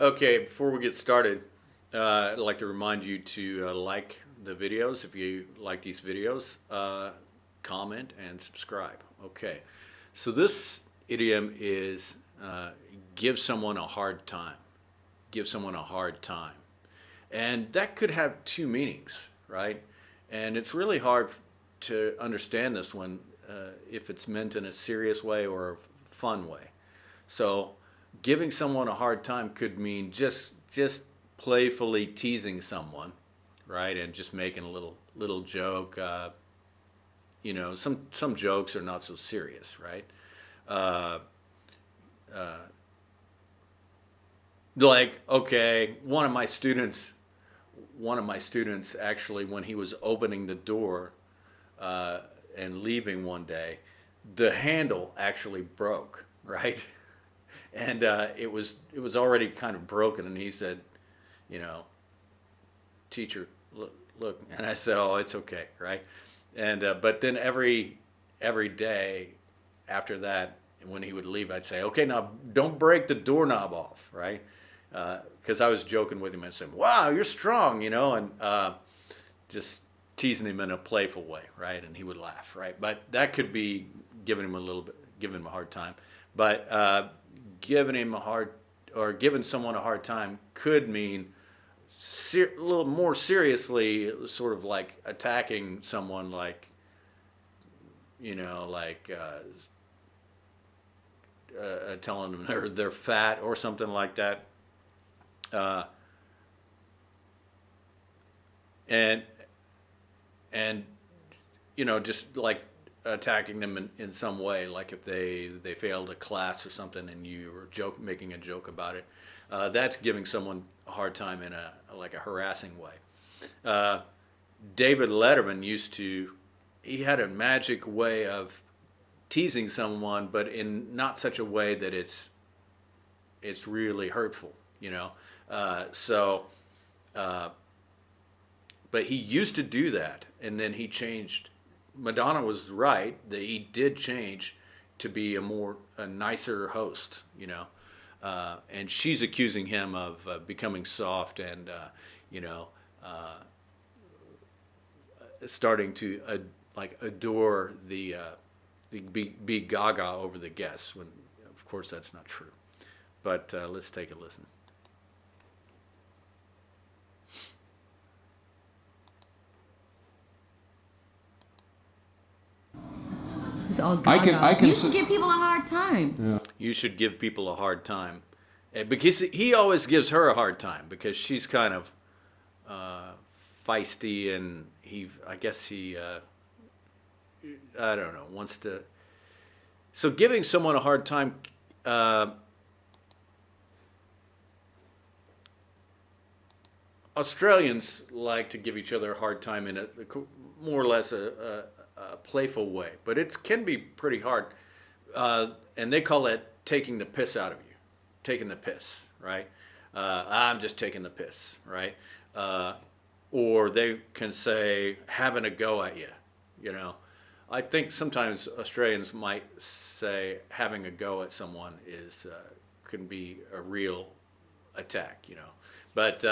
Okay, before we get started, I'd like to remind you to like the videos if you like these videos, comment, and subscribe. Okay, so this idiom is give someone a hard time. Give someone a hard time. And that could have two meanings, right? And it's really hard to understand this one if it's meant in a serious way or a fun way. So, giving someone a hard time could mean just playfully teasing someone, right, and just making a little joke. Some jokes are not so serious, right? Uh, uh, like, okay, one of my students actually, when he was opening the door uh, and leaving one day, the handle actually broke, right? And it was already kind of broken, and he said, you know, teacher, look, and I said, oh, it's okay, right? And but then every day after that, when he would leave, I'd say, okay, now don't break the doorknob off, right? Because I was joking with him and saying, wow, you're strong, and just teasing him in a playful way, right? And he would laugh, right? But that could be giving him a hard time. But giving him a hard or giving someone a hard time could mean a little more seriously, sort of like attacking someone, like like telling them they're fat or something like that. Uh, and and just like attacking them in some way, like if they failed a class or something, and you were making a joke about it. That's giving someone a hard time in a like a harassing way. Uh, David Letterman he had a magic way of teasing someone, but in not such a way that it's really hurtful, you know. So, uh, but he used to do that, and then he changed. Madonna was right that he did change to be a nicer host, and she's accusing him of becoming soft and you know uh, starting to like adore be gaga over the guests when of course that's not true. But let's take a listen. It's all I can. I gaga. can. You should give people a hard time. Yeah. You should give people a hard time, because he always gives her a hard time because she's kind of uh, feisty, and I guess I don't know, wants to. So giving someone a hard time, uh, Australians like to give each other a hard time in a more or less a playful way, but it can be pretty hard, and they call it taking the piss out of you, taking the piss, right? I'm just taking the piss, right? Uh, or they can say having a go at you, you know. I think sometimes Australians might say having a go at someone can be a real attack, you know. But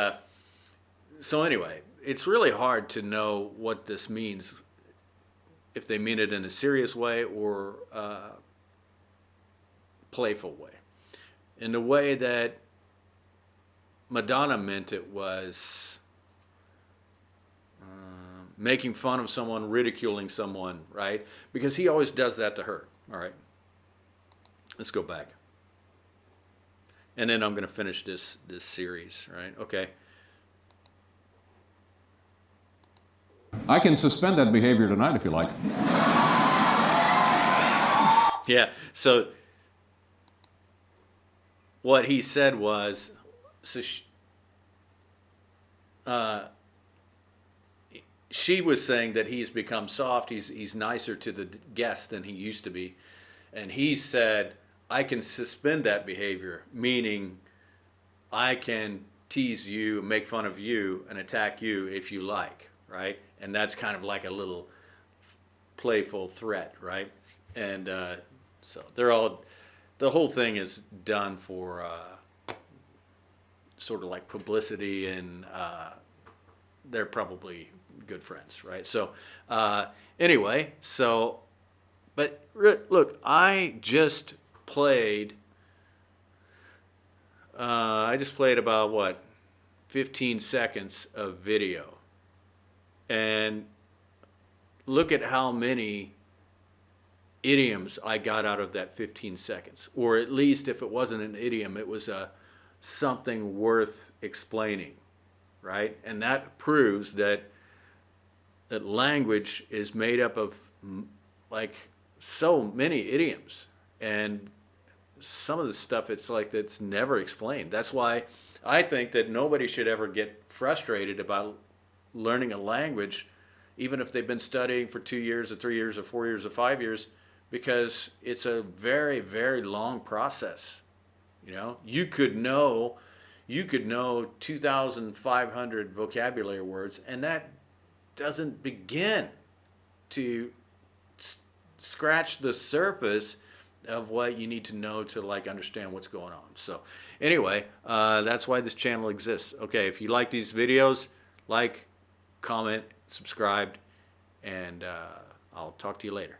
so anyway, it's really hard to know what this means, if they mean it in a serious way or playful way. In the way that Madonna meant it was making fun of someone, ridiculing someone, right? Because he always does that to her. All right, let's go back, and then I'm going to finish this series, right? Okay. I can suspend that behavior tonight if you like. Yeah. So what he said was, so uh, she was saying that he's become soft. He's nicer to the guests than he used to be, and he said, "I can suspend that behavior," meaning I can tease you, make fun of you, and attack you if you like, right? And that's kind of like a little playful threat, right? And so the whole thing is done for sort of like publicity, and they're probably good friends, right? So anyway, so, but look, I just played about what, 15 seconds of video, and look at how many idioms I got out of that 15 seconds. Or at least if it wasn't an idiom, it was something worth explaining, right? And that proves that language is made up of like so many idioms, and some of the stuff, it's like that's never explained. That's why I think that nobody should ever get frustrated about learning a language, even if they've been studying for 2 years or 3 years or 4 years or 5 years, because it's a very, very long process. You know, you could know 2,500 vocabulary words, and that doesn't begin to scratch the surface of what you need to know to like understand what's going on. So anyway, that's why this channel exists. Okay, if you like these videos, like, comment, subscribe, and I'll talk to you later.